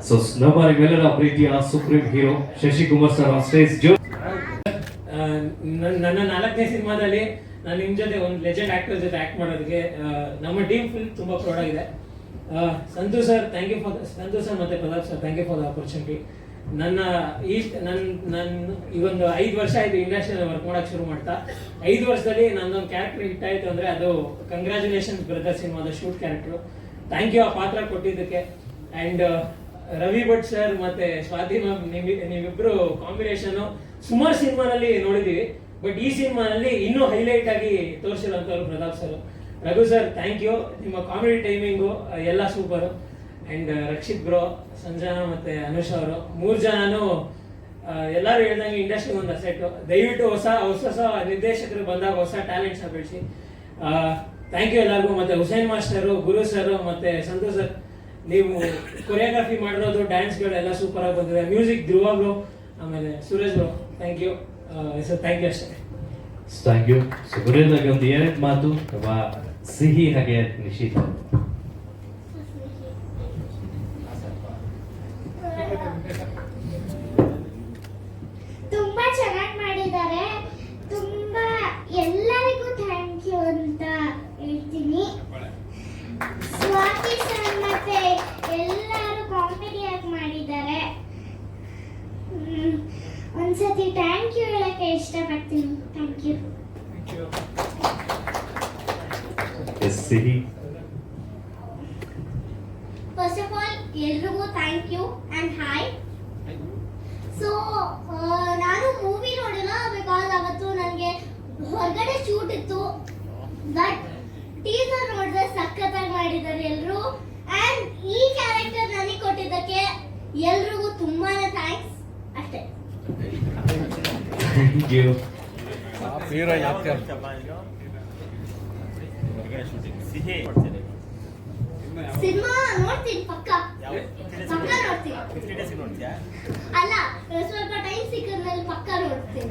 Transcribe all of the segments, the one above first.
So ನಮ್ಮನೆಲ್ಲರ ಪ್ರೀತಿಯ supreme hero Shashikumar sir on stage. ನನ್ನ 4ನೇ ಸಿನಿಮಾದಲ್ಲಿ ನಾನು ನಿಮ್ಮ ಜೊತೆ ಒಂದು ಲೆಜೆಂಡ್ ಆಕ್ಟರ್ ಜೊತೆ ಆಕ್ಟ್ ಮಾಡೋದಕ್ಕೆ ನಮ್ಮ ಟೀಮ್ ಫುಲ್ ತುಂಬಾ ಪ್ರೌಡ್ ಆಗಿದೆ. Santhu sir thank you for Santhu sir ಮತ್ತೆ Pratap sir thank you for the opportunity. ನನ್ನ ಈ ಒಂದು 5 ವರ್ಷ ಆಯ್ತು ಇಂಡಸ್ಟ್ರಿಯಲ್ಲಿ ವರ್ಕ್ ಮಾಡಕ್ಕೆ ಶುರು ಮಾಡ್ತಾ. 5 ವರ್ಷದಲ್ಲಿ ನನ್ನೊಂದು ಕ್ಯಾರೆಕ್ಟರ್ ಹಿಟ್ ಆಯ್ತು ಅಂದ್ರೆ ಅದು ಕಂಗ್ರ್ಯಾಚುಲೇಷನ್ಸ್ ಬ್ರದರ್ ಸಿನಿಮಾದ ಶೂಟ್ ಕ್ಯಾರೆಕ್ಟರ್. ಥ್ಯಾಂಕ್ ಯು ಆ ಪಾತ್ರ ಕೊಟ್ಟಿದ್ದಕ್ಕೆ. ಅಂಡ್ ರವಿ ಭಟ್ ಸರ್ ಮತ್ತೆ ಸ್ವಾತಿ ಮ್ಯಾಮ್ ನೀವಿಬ್ರು ಕಾಂಬಿನೇಷನ್ ಸುಮಾರು ಸಿನಿಮಾನಲ್ಲಿ ನೋಡಿದೀವಿ, ಬಟ್ ಈ ಸಿನಿಮಾನಲ್ಲಿ ಇನ್ನೂ ಹೈಲೈಟ್ ಆಗಿ ತೋರಿಸಿರುವಂತವ್ರು Pratap sir. Raghu sir thank you, ನಿಮ್ಮ ಕಾಮಿಡಿ ಟೈಮಿಂಗು ಎಲ್ಲ super. And Rakshit bro, Sanjana ಮತ್ತೆ ಅನುಷ್ ಅವರು 3 ಜನನು ಎಲ್ಲರೂ ಹೇಳ್ದಂಗೆ ಇಂಡಸ್ಟ್ರಿಗೆ ಒಂದು ಅಸೆಟ್. ದಯವಿಟ್ಟು ಹೊಸ ನಿರ್ದೇಶಕರು ಬಂದಾಗ ಹೊಸ ಟ್ಯಾಲೆಂಟ್ಸ್ ಬೆಳೆಸಿ. ಥ್ಯಾಂಕ್ ಯು ಎಲ್ಲರಿಗೂ. ಮತ್ತೆ ಹುಸೇನ್ ಮಾಸ್ಟರು, ಗುರು ಸರ್ ಮತ್ತೆ ಸಂತೋಷ್ ಸರ್, ನೀವು ಕೊರಿಯೋಗ್ರಫಿ ಮಾಡಿರೋದು ಡ್ಯಾನ್ಸ್ಗಳು ಎಲ್ಲ ಸೂಪರ್ ಆಗಿ ಬಂದಿದೆ. ಮ್ಯೂಸಿಕ್ ಧ್ರುವ ಬ್ರೋ, ಆಮೇಲೆ Suresh bro thank you sir. Thank you ಅಷ್ಟೇ. Thank you. ಸೊ ಗುರುವಿಗೆ ಒಂದು ಏನೇನು ಮಾತು ಅಥವಾ ಸಿಹಿ ಹಾಗೆ ನಿಶೀತ್ ತುಂಬಾ ಚೆನ್ನಾಗಿ ಮಾಡಿದ್ದಾರೆ. ತುಂಬಾ ಎಲ್ಲರಿಗೂ ಥ್ಯಾಂಕ್ ಯು ಅಂತ ಹೇಳ್ತೀನಿ. ಸ್ವಾತಿ ಸರ್ ಮತ್ತೆ ಎಲ್ಲರೂ ಕಾಮಿಡಿಯಾಗಿ ಮಾಡಿದ್ದಾರೆ. ಒಂದ್ಸತಿ ಥ್ಯಾಂಕ್ ಯು ಹೇಳಕ್ಕೆ ಇಷ್ಟಪಡ್ತೀನಿ. Thank you. ಸಿಹಿ. ಫಸ್ಟ್ ಆಫ್ ಆಲ್ ಎಲ್ರಿಗೂ thank you and hi. So ನಾನು ಮೂವಿ ನೋಡಿಲ್ಲ, ಬಿಕಾಸ್ ಅವತ್ತು ನನಗೆ ಹೊರಗಡೆ ಶೂಟ್ ಇತ್ತು. ಬಟ್ ಟೀಸರ್ ನೋಡಿದ್ರೆ ಸಖತ್ತಾಗಿ ಮಾಡಿದ್ದಾರೆ ಎಲ್ಲರೂ. ಅಂಡ್ ಈ ಕ್ಯಾರೆಕ್ಟರ್ ನನಗೆ ಕೊಟ್ಟಿದ್ದಕ್ಕೆ ಎಲ್ರಿಗೂ ತುಂಬಾನೇ ಥ್ಯಾಂಕ್ಸ್. ಅಷ್ಟೇ. Thank you. ಸಿನಿಮಾ ನೋಡ್ತೀನಿ ಪಕ್ಕ ನೋಡ್ತೀನಿ. ಅಲ್ಲ, ಸ್ವಲ್ಪ ಟೈಮ್ ಸಿಕ್ಕಿದ್ಮೇಲೆ ಪಕ್ಕ ನೋಡ್ತೀನಿ.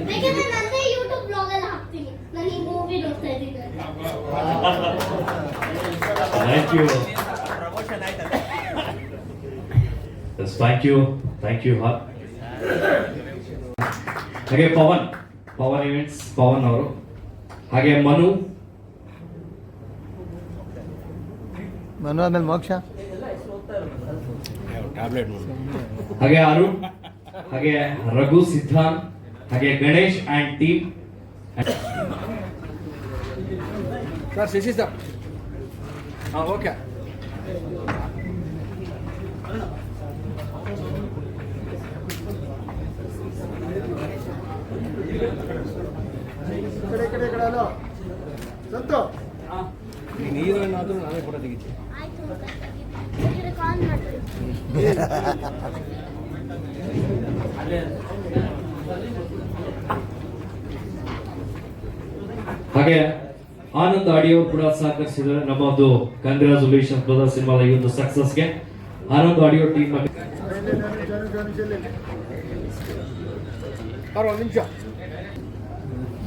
ಬೇಕಂದ್ರೆ ನಂದೇ ಯೂಟ್ಯೂಬ್ ಬ್ಲಾಗ್ ಅಲ್ಲಿ ಹಾಕ್ತೀನಿ ನಾನು ಈ ಮೂವಿ ನೋಡ್ತಾ ಇದ್ದೀನಿ. Thank you. Thank you. Thank you. ಹಾಗೆ ಪವನ್ ಇವೆಂಟ್ಸ್ ಪವನ್ ಅವರು, ಹಾಗೆ ಮನು ಆದ್ಮೇಲೆ ಮೋಕ್ಷ, ಹಾಗೆ ಅರುಣ್, ಹಾಗೆ ರಘು ಸಿದ್ಧಾಂತ್, ಹಾಗೆ Ganesh and team. Sir Shishi sir okay. ಕಡೆ ಅಲ್ಲ ಸಂತು ನೀರು ಏನಾದರೂ ನಾವೇ ಫೋಟೋ ತೆಗಿತೀವಿ. ಹಾಗೆ ಆನಂದ್ ಆಡಿಯೋ ಕೂಡ ಸಹಕರಿಸಿದ್ದಾರೆ ನಮ್ಮದು ಕಂಗ್ರಾಚುಲೇಷನ್ ಬ್ರದರ್ ಸಿನಿಮಾದ ಈ ಒಂದು ಸಕ್ಸಸ್ಗೆ. ಆನಂದ್ ಆಡಿಯೋ ಟೀಮ್ ನಿಮಿಷ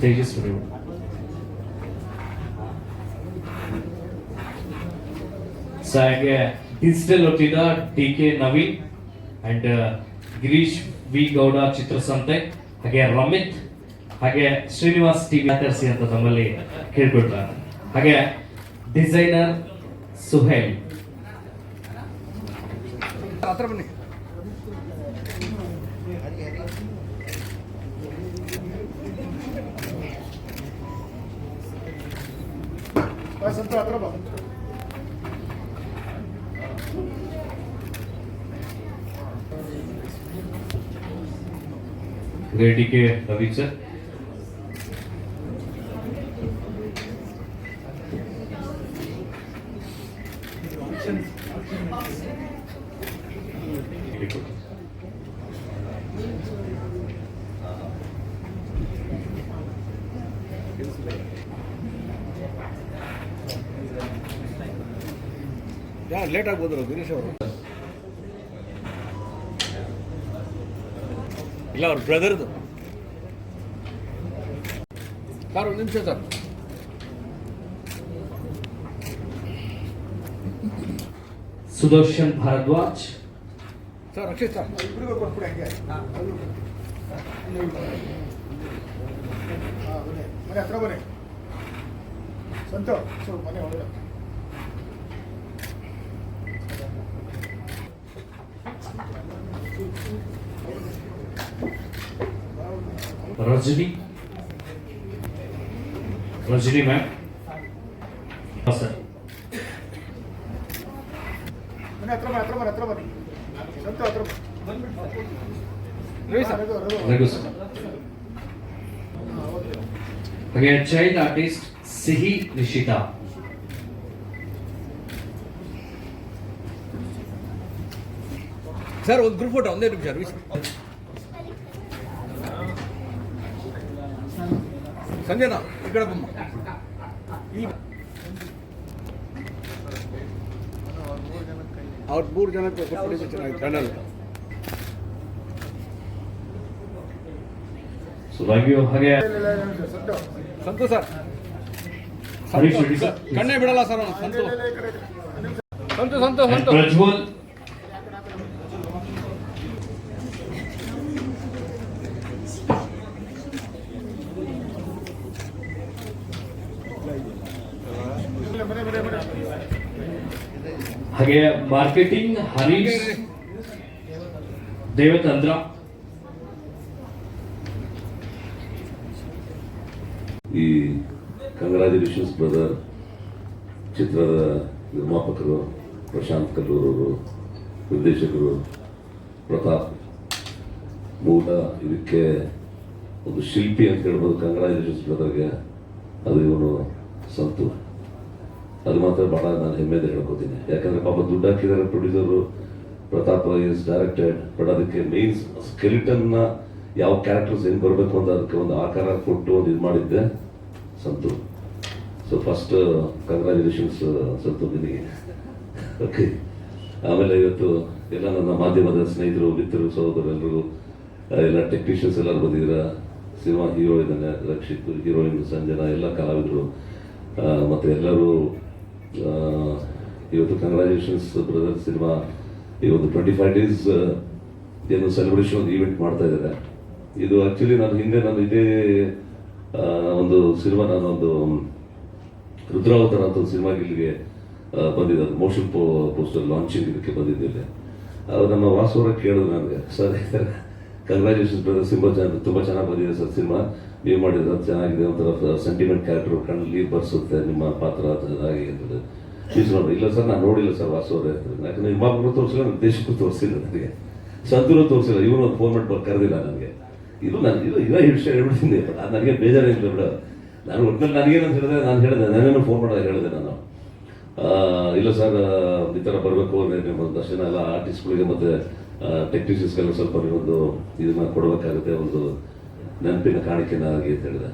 ತೇಜಸ್ವಿ, ಹಾಗೆ ಡಿಜಿಟಲ್ ವತಿಯಿಂದ DK Naveen and Girish V Gowda Chitrasanthe, ಹಾಗೆ ರಮಿತ್, ಹಾಗೆ ಶ್ರೀನಿವಾಸ್ ಟಿವಿ ತರಿಸಿ ಅಂತ ನಮ್ಮಲ್ಲಿ ಕೇಳ್ಕೊಳ್ತಾರೆ. ಹಾಗೆ ಡಿಸೈನರ್ ಸುಹೇಲ್. ಹತ್ರ ಬನ್ನಿ. ಸಂತು ಹತ್ರ ಬಾ. DK ರವಿ ಸರ್, ಲೇಟ್ ಆಗ್ಬೋದ್ರು ಗಿರೀಶ್ ಅವರು. ಇಲ್ಲ ಅವ್ರ ಬ್ರದರ್ದು. ಸರ್ ಒಂದು ನಿಮಿಷ sir. Sudarshan Bharadwaj, sir Akshay sir ಇಬ್ಬರಿಗೂ ಕೊಟ್ಬಿಡಿ ಹಂಗೆ ಮನೆ ಹತ್ರ ಬನ್ನಿ ಸಂತು ಮನೆ ಒಳಗೆ ರಜನಿ ಮ್ಯಾಮ್. ಸರ್ ಮನೆ ಹತ್ರ ಬನ್ನಿ ಸಂತು ಹತ್ರ ರವಿ ಸರ್ ರಘು ಸರ್. ಹಾಗೆ ಚೈಲ್ಡ್ ಆರ್ಟಿಸ್ಟ್ ಸಿಹಿ ನಿಶಿತಾ. ಸರ್ ಒಂದು ಗ್ರೂಪ್ ಫೋಟೋ ಒಂದೇ ನಿಮಿಷ ರವಿ ಸಂಜನಾ ಈ ಕಡೆ ಬಮ್ಮ ಅವ್ರ 3 ಜನಕ್ಕೆ ಕೊಟ್ಟಿದ್ದು ಚೆನ್ನಾಗಿ ಚಾನಲ್. ಸುಭಾಗ್ಯು ಹಾಗೆ ಸಂತು ಸರ್ ಹರೀಶ್ ರೆಡ್ಡಿ ಸರ್, ಕಣ್ಣೇ ಬಿಡಲ್ಲ ಸರ್ ಅವನು ಸಂತು ಸಂತು ಸಂತು ಸಂತು ಪ್ರಜ್ವಲ್, ಹಾಗೆ ಮಾರ್ಕೆಟಿಂಗ್ ಹರೀಶ್ ದೇವಚಂದ್ರ, ಈ ಕಂಗ್ರಾಚುಲೇಷನ್ಸ್ ಬ್ರದರ್ ಚಿತ್ರದ ನಿರ್ಮಾಪಕರು ಪ್ರಶಾಂತ್ ಕಲ್ಲೂರವರು, ನಿರ್ದೇಶಕರು ಪ್ರತಾಪ್, ಮೂಲ ಇದಕ್ಕೆ ಒಂದು ಶಿಲ್ಪಿ ಅಂತ ಹೇಳ್ಬೋದು. ಕಂಗ್ರಾಚುಲೇಷನ್ಸ್ ಬ್ರದರ್ಗೆ. ಅದು ಇವನು ಸಂತು, ಅದು ಮಾತ್ರ ಬಹಳ ನಾನು ಹೆಮ್ಮೆಯಿಂದ ಹೇಳ್ಕೊತೀನಿ. ಯಾಕಂದ್ರೆ ಪಾಪ ದುಡ್ಡು ಹಾಕಿದ್ದಾರೆ producer Pratap is directed, but ಅದಕ್ಕೆ ಮೇನ್ ಸ್ಕೆಲಿಟನ್ನ ಯಾವ ಕ್ಯಾರೆಕ್ಟರ್ಸ್ ಏನು ಬರಬೇಕು ಅಂತ ಅದಕ್ಕೆ ಒಂದು ಆಕಾರ ಕೊಟ್ಟು ಒಂದು ಇದು ಮಾಡಿದ್ದೆ Santhu. So first congratulations Santhu ನಿನಗೆ. ಓಕೆ, ಆಮೇಲೆ ಇವತ್ತು ಎಲ್ಲ ನನ್ನ ಮಾಧ್ಯಮದ ಸ್ನೇಹಿತರು, ಮಿತ್ರರು, ಸಹೋದರರೆಲ್ಲರಿಗೂ, ಎಲ್ಲ ಟೆಕ್ನಿಷಿಯನ್ಸ್ ಎಲ್ಲರೂ ಬಂದಿದ್ದೀರಾ. ಸಿನಿಮಾ ಹೀರೋ ಇದ್ದಾನೆ ರಕ್ಷಿತ್, ಹೀರೋಯಿನ್ ಸಂಜನಾ, ಎಲ್ಲ ಕಲಾವಿದರು ಮತ್ತು ಎಲ್ಲರೂ ಇವತ್ತು ಕಂಗ್ರಾಚುಲೇಷನ್ಸ್ ಬ್ರದರ್ ಸಿನಿಮಾ ಈ ಒಂದು 25 ಡೇಸ್ ಏನು ಸೆಲೆಬ್ರೇಷನ್ ಒಂದು ಈವೆಂಟ್ ಮಾಡ್ತಾ ಇದ್ದಾರೆ. ಇದು ಆ್ಯಕ್ಚುಲಿ ನಾನು ಹಿಂದೆ ಇದೇ ಒಂದು ಸಿನಿಮಾ ನಾನೊಂದು ರುದ್ರಾವತಾರ ಅಂತ ಒಂದು ಸಿನಿಮಾಗೆ ಇಲ್ಲಿಗೆ ಬಂದಿದ್ದೆ. ಅದು ಮೋಷನ್ ಪೋಸ್ಟರ್ ಲಾಂಚಿಂಗ್ ಇದಕ್ಕೆ ಬಂದಿದ್ದಿಲ್ಲ. ಅದು ನಮ್ಮ ವಾಸವರ ಕೇಳಿದ್ರು ನನಗೆ, ಸರ್ ಕಂಗ್ರಾಚುಲೇಷನ್ಸ್ ಬ್ರದರ್ ಸಿನಿಮಾ ತುಂಬ ಚೆನ್ನಾಗಿ ಬಂದಿದೆ ಸರ್, ಸಿನಿಮಾ ನೀವು ಮಾಡಿದ್ರೆ ಅದು ಚೆನ್ನಾಗಿದೆ, ಒಂಥರ ಸೆಂಟಿಮೆಂಟ್ ಕ್ಯಾರೆಕ್ಟರ್ ಕಣ್ಣಲ್ಲಿ ಬರ್ಸುತ್ತೆ ನಿಮ್ಮ ಪಾತ್ರ ಹಾಗೆ ಅಂತೇಳಿ. ನೋಡಿ, ಇಲ್ಲ ಸರ್ ನಾನು ನೋಡಿಲ್ಲ ಸರ್ ವಾಸವರೇ ಅಂತ. ಯಾಕಂದ್ರೆ ನಿರ್ಮಾಪಕರು ತೋರಿಸಿಲ್ಲ, ನನ್ನ ದೇಶಕ್ಕೂ ತೋರಿಸಿಲ್ಲ, ನನಗೆ ಸಂತೂರು ತೋರಿಸಿಲ್ಲ, ಇವನು ಒಂದು ಫೋನ್ ಮಾಡಿ ಕರೆದಿಲ್ಲ ನನಗೆ. ಇದು ನಾನು ಇದೇ ವಿಷಯ ಹೇಳ್ಬಿಡ್ತೀನಿ, ನನಗೆ ಬೇಜಾರಿಲ್ಲ ಬಿಡ. ನಾನು ಒಟ್ಟಿನಲ್ಲಿ ನನಗೇನಂತ ಹೇಳಿದೆ, ನಾನೇನು ಫೋನ್ ಮಾಡೋದು ಹೇಳಿದೆ ನಾನು, ಇಲ್ಲ ಸರ್ ಈ ಥರ ಬರಬೇಕು ಒಂದಷ್ಟು ಜನ ಎಲ್ಲ ಆರ್ಟಿಸ್ಟ್ಗಳಿಗೆ ಮತ್ತು ಟೆಕ್ನಿಷಿಯನ್ಸ್ಗೆಲ್ಲ ಸ್ವಲ್ಪ ನೀವೊಂದು ಇದನ್ನ ಕೊಡಬೇಕಾಗುತ್ತೆ, ಒಂದು ನೆನಪಿನ ಕಾಣಿಕೆನ ಆಗಿ ಅಂತ ಹೇಳಿದೆ.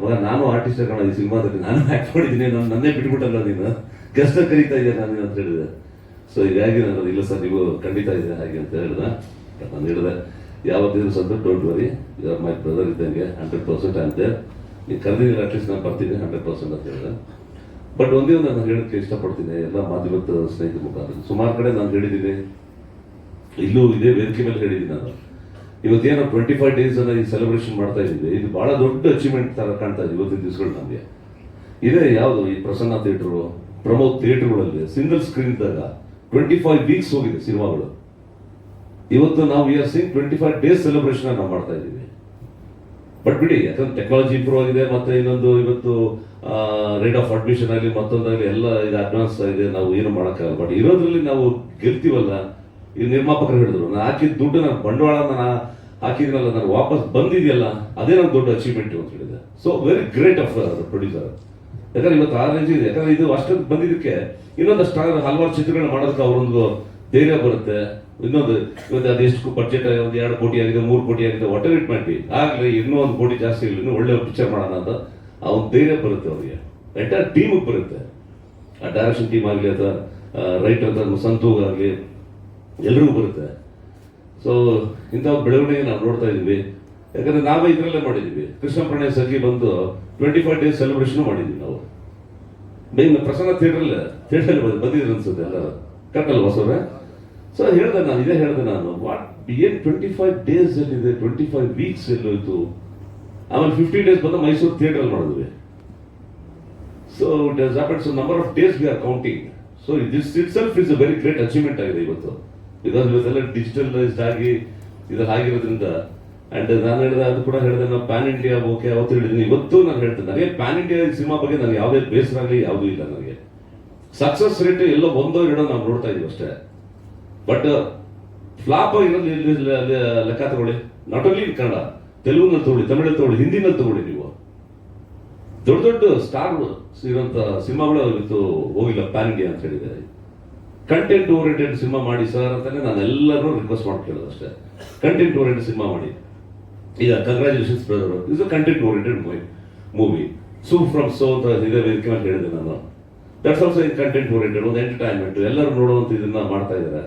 ಮಗ ನಾನು ಆರ್ಟಿಸ್ಟ್ ಕಾಣ ಈ ಸಿನಿಮಾದಲ್ಲಿ ನಾನು ಆ್ಯಕ್ಟ್ ಮಾಡಿದ್ದೀನಿ, ನನ್ನೇ ಬಿಟ್ಬಿಟ್ಟಲ್ಲ ನೀನು, ಕಷ್ಟ ಕರೀತಾ ಇದೆಯಾ ನಾನು ಅಂತ ಹೇಳಿದೆ. ಸೊ ಹೀಗಾಗಿ ನಾನು ಇಲ್ಲ ಸರ್ ನೀವು ಖಂಡಿತ ಇದೆ ಹಾಗೆ ಅಂತ ಹೇಳಿದೆ. ನಾನು ಹೇಳಿದೆ ಯಾವತ್ತಿದ್ರು Santha don't worry, you are my brother ಇದ್ದಂಗೆ 100% ಅಂತೆ, ನೀವು ಕರೆದಿಲ್ಲ ಅಟ್ಲೀಸ್ಟ್ ನಾನು ಬರ್ತೀನಿ 100% ಅಂತ ಹೇಳಿದೆ. ಬಟ್ ಒಂದೇ ಒಂದು ನಾನು ಹೇಳೋಕ್ಕೆ ಇಷ್ಟಪಡ್ತೀನಿ ಎಲ್ಲ ಮಾಧ್ಯಮದ ಸ್ನೇಹಿತರ ಮುಖಾಂತರ. ಸುಮಾರು ಕಡೆ ನಾನು ಹೇಳಿದ್ದೀನಿ, ಇಲ್ಲೂ ಇದೇ ವೇದಿಕೆ ಮೇಲೆ ಹೇಳಿದ್ದೀನಿ ನಾನು. ಇವತ್ತೇನೋ 25 ಡೇಸ್ ಅನ್ನ ಈ ಸೆಲೆಬ್ರೇಷನ್ ಮಾಡ್ತಾ ಇದ್ದೀವಿ, ಇದು ಬಹಳ ದೊಡ್ಡ ಅಚೀವ್ಮೆಂಟ್ ತರ ಕಾಣ್ತಾ ಇದೆ ಇವತ್ತಿನ ದಿವಸಗಳು ನಮಗೆ. ಇದೇ ಯಾವುದು ಈ ಪ್ರಸನ್ನ ಥಿಯೇಟರ್, ಪ್ರಮೋದ್ ಥಿಯೇಟರ್ಗಳಲ್ಲಿ ಸಿಂಗಲ್ ಸ್ಕ್ರೀನ್ ದಾಗ 25 ವೀಕ್ಸ್ ಹೋಗಿದೆ ಸಿನಿಮಾಗಳು. ಇವತ್ತು ನಾವು we are seeing 25 days celebration ನಾವು ಮಾಡ್ತಾ ಇದ್ದೀವಿ. ಬಟ್ ಬಿಡಿ, ಯಾಕಂದ್ರೆ ಟೆಕ್ನಾಲಜಿ ಇಂಪ್ರೂವ್ ಆಗಿದೆ, ಮತ್ತೆ ಇನ್ನೊಂದು ಇವತ್ತು ರೇಟ್ ಆಫ್ ಅಡ್ಮಿಷನ್ ಆಗಲಿ ಮತ್ತೊಂದಾಗಲಿ ಎಲ್ಲ ಇದು ಅಡ್ವಾನ್ಸ್ ಆಗಿದೆ, ನಾವು ಏನು ಮಾಡೋಕ್ಕಾಗಲ್ಲ. ಬಟ್ ಇರೋದ್ರಲ್ಲಿ ನಾವು ಗೆಲ್ತೀವಲ್ಲ. ಈ ನಿರ್ಮಾಪಕರು ಹೇಳಿದ್ರು, ನಾನು ಹಾಕಿದ ದುಡ್ಡು, ನಾನು ಬಂಡವಾಳ ನಾನು ಹಾಕಿದ್ನಲ್ಲ, ನಾನು ವಾಪಸ್ ಬಂದಿದೆಯಲ್ಲ, ಅದೇ ನನ್ನ ದೊಡ್ಡ ಅಚೀವ್ಮೆಂಟ್ ಅಂತ ಹೇಳಿದೆ. So very great of producer. ಯಾಕಂದ್ರೆ ಇವತ್ತು ಆ ರೇಂಜ್ ಇದೆ. ಯಾಕಂದ್ರೆ ಇದು ಅಷ್ಟೊಂದು ಬಂದಿದ್ದಕ್ಕೆ ಇನ್ನೊಂದಷ್ಟು ಹಲವಾರು ಚಿತ್ರಗಳನ್ನ ಮಾಡೋದಕ್ಕೆ ಅವರೊಂದು ಧೈರ್ಯ ಬರುತ್ತೆ. ಇನ್ನೊಂದು ಇವತ್ತು ಅದೆಷ್ಟು ಬಡ್ಜೆಟ್, ಒಂದು 2 ಕೋಟಿ ಆಗಿದೆ, 3 ಕೋಟಿ ಆಗಿದೆ, ವಾಟರ್ ಇಟ್ ಮಾಡಿ ಆಗಲಿ, ಇನ್ನೂ 1 ಕೋಟಿ ಜಾಸ್ತಿ ಇರಲಿ, ಇನ್ನೂ ಒಳ್ಳೆ ಪಿಕ್ಚರ್ ಮಾಡೋಣ ಅಂತ ಆ ಒಂದು ಧೈರ್ಯ ಬರುತ್ತೆ ಅವರಿಗೆ. ಎಂಟೈರ್ ಟೀಮಿಗೆ ಬರುತ್ತೆ. ಆ ಡೈರೆಕ್ಷನ್ ಟೀಮ್ ಆಗಲಿ ಅಥವಾ ರೈಟರ್ ಅಂತ ಸಂತೂಗಾಗಲಿ ಎಲ್ರಿಗೂ ಬರುತ್ತೆ. ಸೊ ಇಂಥ ಬೆಳವಣಿಗೆ ನಾವು ನೋಡ್ತಾ ಇದೀವಿ. ಯಾಕಂದ್ರೆ ನಾವೇ ಇದರಲ್ಲೇ ಮಾಡಿದೀವಿ. ಕೃಷ್ಣ ಪ್ರಣಯ ಸಖಿ ಬಂದು 25 ಡೇಸ್ ಸೆಲೆಬ್ರೇಷನ್ ಮಾಡಿದ್ವಿ ನಾವು. ಬೇಗ ಪ್ರಸನ್ನ ಥಿಯೇಟರ್ ಬಂದಿದ್ರು ಅನ್ಸುತ್ತೆ ಎಲ್ಲರೂ, ಕರೆಕ್ಟ್ ಅಲ್ವಾ ಸರ್? ಸೊ ಇದೇ ಹೇಳಿದೆ ನಾನು, ವಾಟ್ ಏನ್ 25 days ಎಲ್ಲಿದೆ, 25 weeks ಎಲ್ಲೋಯ್ತು. ಆಮೇಲೆ 50 days ಬಂದ ಮೈಸೂರು ಥಿಯೇಟರ್ ಮಾಡಿದ್ವಿ. So it has happened, so number of days we are counting. So this it self is a very great achievement ಆಗಿದೆ ಇವತ್ತು, ಬಿಕಾಸ್ ಇವತ್ತೆಲ್ಲ ಡಿಜಿಟಲೈಸ್ಡ್ ಆಗಿ ಇದೆಲ್ಲ ಆಗಿರೋದ್ರಿಂದ. ಅಂಡ್ ನಾನು ಹೇಳಿದೆ, ಅದು ಕೂಡ ಹೇಳಿದೆ, ನಾವು ಪ್ಯಾನ್ ಇಂಡಿಯಾ ಓಕೆ ಅವತ್ತು ಹೇಳಿದ್ದೀನಿ, ಇವತ್ತು ನಾನು ಹೇಳ್ತೇನೆ, ನನಗೆ ಪ್ಯಾನ್ ಇಂಡಿಯಾ ಸಿನಿಮಾ ಬಗ್ಗೆ ನನಗೆ ಯಾವುದೇ ಬೇಸರ ಆಗಲಿ ಯಾವುದೂ ಇಲ್ಲ. ನನಗೆ ಸಕ್ಸಸ್ ರೇಟ್ ಎಲ್ಲೋ 1-2 ನಾವು ನೋಡ್ತಾ ಇದೀವಿ ಅಷ್ಟೇ. ಬಟ್ ಫ್ಲಾಪ್ ಆಗಿರೋದು ಲೆಕ್ಕ ತಗೊಳ್ಳಿ, ನಾಟ್ ಓನ್ಲಿ ಇನ್ ಕನ್ನಡ, ತೆಲುಗುನಲ್ಲಿ ತಗೊಳ್ಳಿ, ತಮಿಳಲ್ಲಿ ತಗೊಳ್ಳಿ, ಹಿಂದಿನಲ್ಲಿ ತಗೊಳ್ಳಿ. ನೀವು ದೊಡ್ಡ ದೊಡ್ಡ ಸ್ಟಾರ್ ಇರೋಂಥ ಸಿನಿಮಾಗಳು ಇವತ್ತು ಹೋಗಿಲ್ಲ ಪ್ಯಾನ್ ಇಂಡಿಯಾ ಅಂತ ಹೇಳಿದ್ದಾರೆ. ಕಂಟೆಂಟ್ ಓರಿಯೆಂಟೆಡ್ ಸಿನಿಮಾ ಮಾಡಿ ಸರ್ ಅಂತಾನೆ ನಾನು ಎಲ್ಲರೂ ರಿಕ್ವೆಸ್ಟ್ ಮಾಡ್ಕೊಳ್ಳೋದು ಅಷ್ಟೇ. ಕಂಟೆಂಟ್ ಓರಿಯೆಂಟೆಡ್ ಸಿನಿಮಾ ಮಾಡಿ. ಈಗ congratulations brother, is a content oriented movie. Su from So ಅಂತ ಇದೇ ವೇದಿಕೆ ಮೇಲೆ ಹೇಳಿದೆ ನಾನು. That's also in content oriented, ಒಂದು ಎಂಟರ್ಟೈನ್ಮೆಂಟ್, ಎಲ್ಲರೂ ನೋಡುವಂತ ಇದನ್ನ ಮಾಡ್ತಾ ಇದ್ದಾರೆ.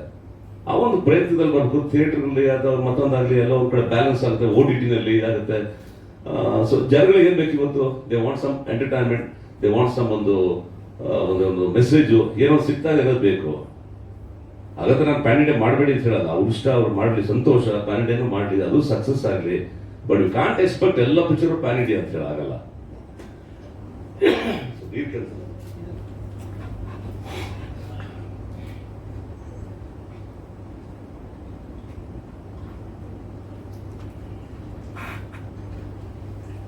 ಆ ಒಂದು ಪ್ರಯತ್ನದಲ್ಲಿ ಬರ್ಬೇಕು. ಥಿಯೇಟರ್ನಲ್ಲಿ ಅಥವಾ ಮತ್ತೊಂದಾಗಲಿ ಎಲ್ಲ ಒಂದು ಕಡೆ ಬ್ಯಾಲೆನ್ಸ್ ಆಗುತ್ತೆ, OTT ನಲ್ಲಿ ಆಗುತ್ತೆ. ಸೊ ಜನಗಳಿಗೆ ಏನ್ ಬೇಕು ಇವತ್ತು, they want some entertainment, they want some ಒಂದು ಮೆಸೇಜು ಏನೋ ಸಿಗ್ತಾ ಇರೋದು ಬೇಕು. ಹಾಗಾದ್ರೆ ನಾನು ಪ್ಯಾನ್ ಇಂಡಿಯಾ ಮಾಡಬೇಡಿ ಅಂತ ಹೇಳಲ್ಲ, ಅವ್ರು ಇಷ್ಟ, ಅವ್ರು ಮಾಡಲಿ, ಸಂತೋಷ, ಪ್ಯಾನ್ ಇಂಡಿಯಾನು ಮಾಡಲಿ, ಅದು ಸಕ್ಸಸ್ ಆಗಲಿ. ಬಟ್ ಯು ಕಾಂಟ್ ಎಕ್ಸ್ಪೆಕ್ಟ್ ಎಲ್ಲ ಪಿಕ್ಚರ್ ಪ್ಯಾನ್ ಇಂಡಿಯಾ ಅಂತ ಹೇಳಿ ಆಗಲ್ಲ.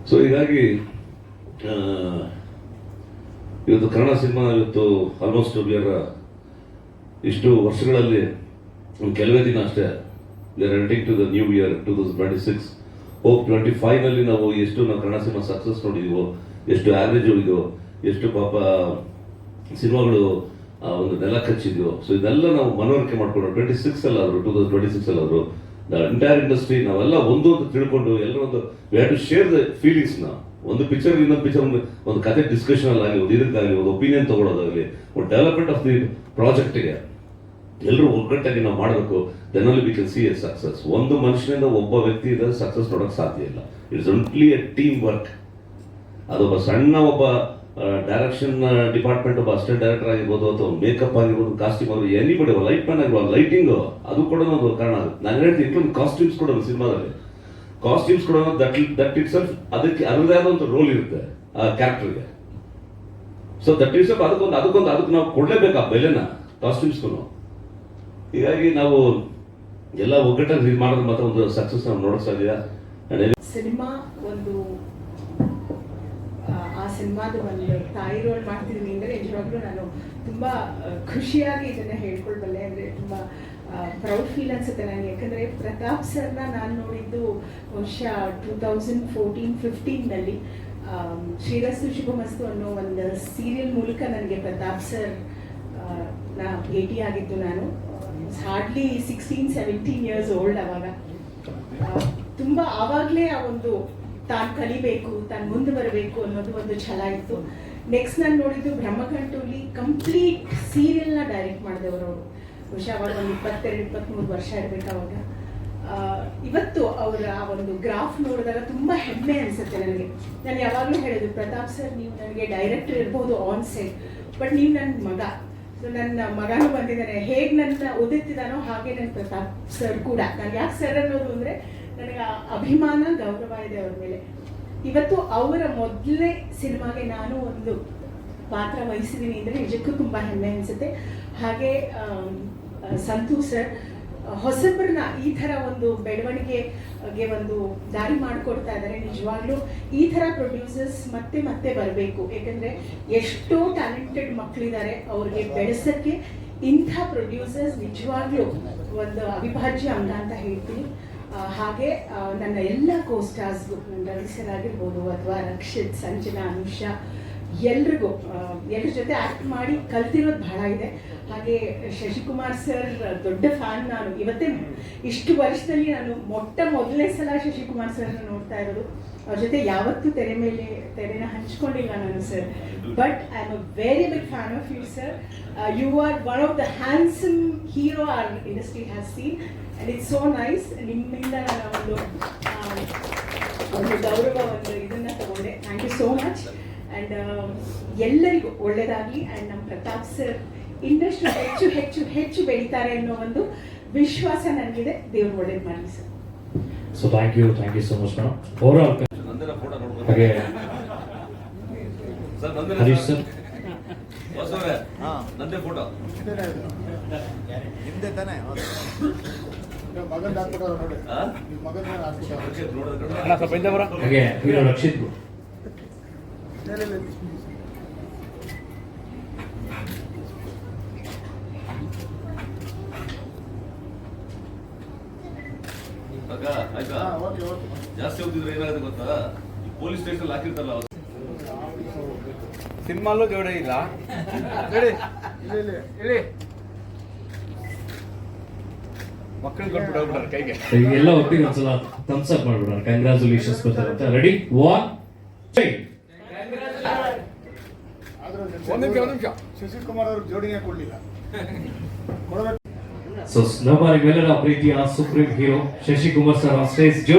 ಸೊ ಹೀಗಾಗಿ ಇವತ್ತು ಕನ್ನಡ ಸಿನಿಮಾ ಇವತ್ತು ಆಲ್ಮೋಸ್ಟ್ ಇಷ್ಟು ವರ್ಷಗಳಲ್ಲಿ ಕೆಲವೇ ದಿನ ಅಷ್ಟೇ, we are entering to the new year 2026. Hope 25 ನಲ್ಲಿ ನಾವು ಕನ್ನಡ ಸಿನಿಮಾ ಸಕ್ಸಸ್ ನೋಡಿದೀವೋ, ಎಷ್ಟು ಆವ್ರೇಜ್ ಹೋಗಿದೋ, ಎಷ್ಟು ಪಾಪ ಸಿನಿಮಾಗಳು ಒಂದು ನೆಲ ಕಚ್ಚಿದ್ಯೋ. ಸೊ ಇದೆಲ್ಲ ನಾವು ಮನವರಿಕೆ ಮಾಡ್ಕೊಂಡು 2026 ಅಲ್ಲಾದ್ರು ದ ಎಂಟೈರ್ ಇಂಡಸ್ಟ್ರಿ ನಾವೆಲ್ಲ ಒಂದು ಅಂತ ತಿಳ್ಕೊಂಡು ಎಲ್ಲರೂ ಒಂದು we have to share the feelings ನ. ಒಂದು ಪಿಕ್ಚರ್ ಇನ್ನೊಂದು ಪಿಕ್ಚರ್ ಒಂದು ಕತೆ ಡಿಸ್ಕಷನ್ ಆಗಲಿ, ಒಂದು ಇದಕ್ಕಾಗಲಿ, ಒಂದು ಒಪಿನಿಯನ್ ತಗೊಳ್ಳೋದಾಗಲಿ, ಒಂದು ಡೆವಲಪ್ಮೆಂಟ್ ಆಫ್ ದಿ ಪ್ರಾಜೆಕ್ಟ್ಗೆ ಎಲ್ಲರೂ ಒಗ್ಗಟ್ಟಾಗಿ ನಾವು ಮಾಡಬೇಕು. Then only we can see a success. ಒಂದು ಮನುಷ್ಯನಿಂದ ಒಬ್ಬ ವ್ಯಕ್ತಿ ಇದ್ದರೆ ಸಕ್ಸಸ್ ನೋಡೋಕೆ ಸಾಧ್ಯ ಇಲ್ಲ. It's only a team work. ಅದೊಬ್ಬ ಸಣ್ಣ ಒಬ್ಬ ಡೈರೆಕ್ಷನ್ ಡಿಪಾರ್ಟ್ಮೆಂಟ್ ಒಬ್ಬ ಅಸಿಸ್ಟೆಂಟ್ ಡೈರೆಕ್ಟರ್ ಆಗಿರ್ಬೋದು, ಅಥವಾ ಮೇಕಪ್ ಆಗಿರ್ಬೋದು, ಕಾಸ್ಟ್ಯೂಮ್ ಆಗಿರ್ಬೋದು, ಎನಿಬಡಿ ಲೈಟ್ ಮ್ಯಾನ್ ಆಗಿರ್ಬೋದು, ಲೈಟಿಂಗ್ ಅದು ಕೂಡ ಒಂದು ಕಾರಣ ಆಗುತ್ತೆ. ನಾನು ಹೇಳ್ತೀನಿ, ಇಟ್ಕೊಂಡು ಕಾಸ್ಟ್ಯೂಮ್ಸ್ ಕೊಡೋದು ಸಿನಿಮಾದಲ್ಲಿ, ಕಾಸ್ಟ್ಯೂಮ್ಸ್ ಕೊಡೋದು ದಟ್ ಇಟ್ ಸೆಲ್ಫ್ ಅದಕ್ಕೆ ಅದರದೇ ಆದ ಒಂದು ರೋಲ್ ಇರುತ್ತೆ ಆ ಕ್ಯಾರೆಕ್ಟರ್ಗೆ. ಸೊ ದಟ್ ಇಟ್ ಸೆಲ್ಫ್ ಅದಕ್ಕೆ ನಾವು ಕೊಡಲೇಬೇಕು ಆ ಬೆಲೆನ ಕಾಸ್ಟ್ಯೂಮ್ಸ್ಗೂ. ಹೀಗಾಗಿ ನಾವು ಎಲ್ಲ ಒಗ್ಗಟ್ಟಾಗಿ ಮಾಡೋದು ಮಾತ್ರ ಒಂದು ಸಕ್ಸಸ್ ನಾವು ನೋಡೋಕೆ ಸಾಧ್ಯ. ಸಿನಿಮಾ ಒಂದು ಆ ಸಿನಿಮಾದ ಒಂದು ತಾಯಿ ರೋಲ್ ಮಾಡ್ತಿದ್ದೀನಿ ಅಂದರೆ ನಿಜವಾಗ್ಲೂ ನಾನು ತುಂಬ ಖುಷಿಯಾಗಿ ಇದನ್ನು ಹೇಳ್ಕೊಳ್ಬಲ್ಲೆ. ಅಂದರೆ ತುಂಬ ಪ್ರೌಡ್ ಫೀಲ್ ಅನ್ಸುತ್ತೆ ನನಗೆ. ಯಾಕಂದರೆ ಪ್ರತಾಪ್ ಸರ್ನ ನಾನು ನೋಡಿದ್ದು ಬಹುಶಃ 2014-15ನಲ್ಲಿ ಶ್ರೀರಸ್ತು ಶುಭಮಸ್ತು ಅನ್ನೋ ಒಂದು ಸೀರಿಯಲ್ ಮೂಲಕ ನನಗೆ ಪ್ರತಾಪ್ ಸರ್ ನಾ ಭೇಟಿಯಾಗಿದ್ದು. ನಾನು ಹಾರ್ಡ್ಲಿ 16-17 years ಓಲ್ಡ್. ಅವಾಗ ತುಂಬ ಆವಾಗಲೇ ಆ ಒಂದು ತಾನು ಕಲಿಬೇಕು, ತಾನು ಮುಂದೆ ಬರಬೇಕು ಅನ್ನೋದು ಒಂದು ಛಲ ಇತ್ತು. ನೆಕ್ಸ್ಟ್ ನಾನು ನೋಡಿದ್ದು ಬ್ರಹ್ಮಗಂಟುಲಿ ಕಂಪ್ಲೀಟ್ ಸೀರಿಯಲ್ನ ಡೈರೆಕ್ಟ್ ಮಾಡಿದವರು ಅವರು. ಬಹುಶಃ ಅವಾಗ ಒಂದು 22-23 ವರ್ಷ ಇರಬೇಕು ಅವಾಗ. ಇವತ್ತು ಅವರ ಆ ಒಂದು ಗ್ರಾಫ್ ನೋಡಿದಾಗ ತುಂಬ ಹೆಮ್ಮೆ ಅನಿಸುತ್ತೆ ನನಗೆ. ನಾನು ಯಾವಾಗಲೂ ಹೇಳೋದು, ಪ್ರತಾಪ್ ಸರ್ ನೀವು ನನಗೆ ಡೈರೆಕ್ಟರ್ ಇರ್ಬೋದು ಆನ್ ಸೆಟ್, ಬಟ್ ನೀವು ನನ್ನ ಮಗ. ಸೊ ನನ್ನ ಮಗನೂ ಬಂದಿದ್ದಾನೆ. ಹೇಗೆ ನನ್ನ ಓದುತ್ತಿದ್ದಾನೋ ಹಾಗೆ ನನ್ನ ಪ್ರತಾಪ್ ಸರ್ ಕೂಡ. ನಾನು ಯಾಕೆ ಸರ್ ಅನ್ನೋದು ಅಂದರೆ ನನಗೆ ಅಭಿಮಾನ, ಗೌರವ ಇದೆ ಅವ್ರ ಮೇಲೆ. ಇವತ್ತು ಅವರ ಮೊದಲನೇ ಸಿನಿಮಾಗೆ ನಾನು ಒಂದು ಪಾತ್ರ ವಹಿಸಿದ್ದೀನಿ ಅಂದರೆ ನಿಜಕ್ಕೂ ತುಂಬ ಹೆಮ್ಮೆ ಅನಿಸುತ್ತೆ. ಹಾಗೆ ಸಂತು ಸರ್ ಹೊಸಬ್ರನ್ನ ಈ ಥರ ಒಂದು ಬೆಳವಣಿಗೆಗೆ ಒಂದು ದಾರಿ ಮಾಡಿಕೊಡ್ತಾ ಇದ್ದಾರೆ. ನಿಜವಾಗ್ಲೂ ಈ ಥರ ಪ್ರೊಡ್ಯೂಸರ್ಸ್ ಮತ್ತೆ ಮತ್ತೆ ಬರಬೇಕು. ಯಾಕಂದರೆ ಎಷ್ಟೋ ಟ್ಯಾಲೆಂಟೆಡ್ ಮಕ್ಕಳಿದ್ದಾರೆ, ಅವ್ರಿಗೆ ಬೆಳೆಸೋಕ್ಕೆ ಇಂಥ ಪ್ರೊಡ್ಯೂಸರ್ಸ್ ನಿಜವಾಗ್ಲೂ ಒಂದು ಅವಿಭಾಜ್ಯ ಅಂಗ ಅಂತ ಹೇಳ್ತೀನಿ. ಹಾಗೆ ನನ್ನ ಎಲ್ಲ ಕೋಸ್ಟಾರ್ಸ್ಗೂ, ನನ್ನ ರವಿ ಸರ್ ಆಗಿರ್ಬೋದು ಅಥವಾ ರಕ್ಷಿತ್, ಸಂಜನಾ, ಅನುಷಾ, ಎಲ್ರಿಗೂ ಎಲ್ಲರ ಜೊತೆ ಆ್ಯಕ್ಟ್ ಮಾಡಿ ಕಲ್ತಿರೋದು ಬಹಳ ಇದೆ. ಹಾಗೆ ಶಶಿಕುಮಾರ್ ಸರ್ ದೊಡ್ಡ ಫ್ಯಾನ್ ನಾನು. ಇವತ್ತೇ ಇಷ್ಟು ವರ್ಷದಲ್ಲಿ ನಾನು ಮೊದಲನೇ ಸಲ ಶಶಿಕುಮಾರ್ ಸರ್ನ ನೋಡ್ತಾ ಇರೋದು. ಅವ್ರ ಜೊತೆ ಯಾವತ್ತೂ ತೆರೆನ ಹಂಚ್ಕೊಂಡಿಲ್ಲ ನಾನು sir. But I am a very big fan of you sir. You are one of the handsome hero our industry has seen and it's so nice. ನಿಮ್ಮಿಂದ ನಾನು ಒಂದು ಗೌರವ, ಒಂದು ಇದನ್ನು ತಗೊಂಡೆ. Thank you so much. And ಎಲ್ಲರಿಗೂ ಒಳ್ಳೆಯದಾಗಲಿ and ನಮ್ಮ ಪ್ರತಾಪ್ ಸರ್ ಇನ್ನಷ್ಟು ಹೆಚ್ಚು ಹೆಚ್ಚು ಹೆಚ್ಚು ಬೆಳೀತಾರೆ ಅನ್ನೋ ಒಂದು ವಿಶ್ವಾಸ ನನಗಿದೆ. ದೇವ್ರು ಒಳ್ಳೇದು ಮಾಡಲಿ sir. So thank you so much madam. Overall ನಂದರ ಫೋಟೋ ನೋಡ್ಬೋದು ಹಾಗೆ ಸರ್. ನಂದರ ಹರೀಶ್ ಸರ್, ಹೊಸವ್ರೆ ನಂದೇ ಫೋಟೋ ಹಿಂದೆ ತಾನೆ ಮಗನ್ ಹಾಕ್ಬಿಟ್ಟಾರ ನೋಡಿ, ಮಗನ್ ಹಾಕ್ಬಿಟ್ಟಾರ. ಸ್ವಲ್ಪ ಹಿಂದೆ ಬರ. ಹಾಗೆ ಹೀರೋ ರಕ್ಷಿತ್ ಅಕ್ಕ ಆಯ್ತಾ? Okay okay. ಜಾಸ್ತಿ ಹೋಗ್ತಿದ್ರೆ ಏನಾಗುತ್ತೆ ಗೊತ್ತಾ, ಈ ಪೊಲೀಸ್ ಸ್ಟೇಷನ್ ಹಾಕಿರ್ತಾರಲ್ಲ ಅವ್ರು. ಸಿನಿಮಾಲ್ಲೂ ಜೋಡಿ ಇಲ್ಲ. ಹೇಳಿ ಇಲ್ಲಿ ಹೇಳಿ. ಮಕ್ಕಳು ಕೊಟ್ಬಿಟ್ಟು ಹೋಗ್ಬಿಟ್ಟಾರೆ ಕೈಗೆ. ಎಲ್ಲ ಒಟ್ಟಿಗೆ ಒಂದ್ಸಲ ಥಮ್ಸ್ ಅಪ್ ಮಾಡ್ಬಿಡೋಣ. ಕಂಗ್ರಾಚುಲೇಷನ್ಸ್ ಬರ್ತಾರಂತ. ರೆಡಿ 1 2 ಆದ್ರೆ ಒಂದು ನಿಮಿಷ ಶಶಿ ಕುಮಾರ್ ಅವ್ರಿಗೆ ಜೋಡಿನೇ ಕೊಡ್ಲಿಲ್ಲ. ಕೊಡಬೇಕು. ಸೊ ನಮ್ಮ ನಿಮ್ಮೆಲ್ಲರ ಪ್ರೀತಿಯ supreme hero Shashi Kumar sir on stage.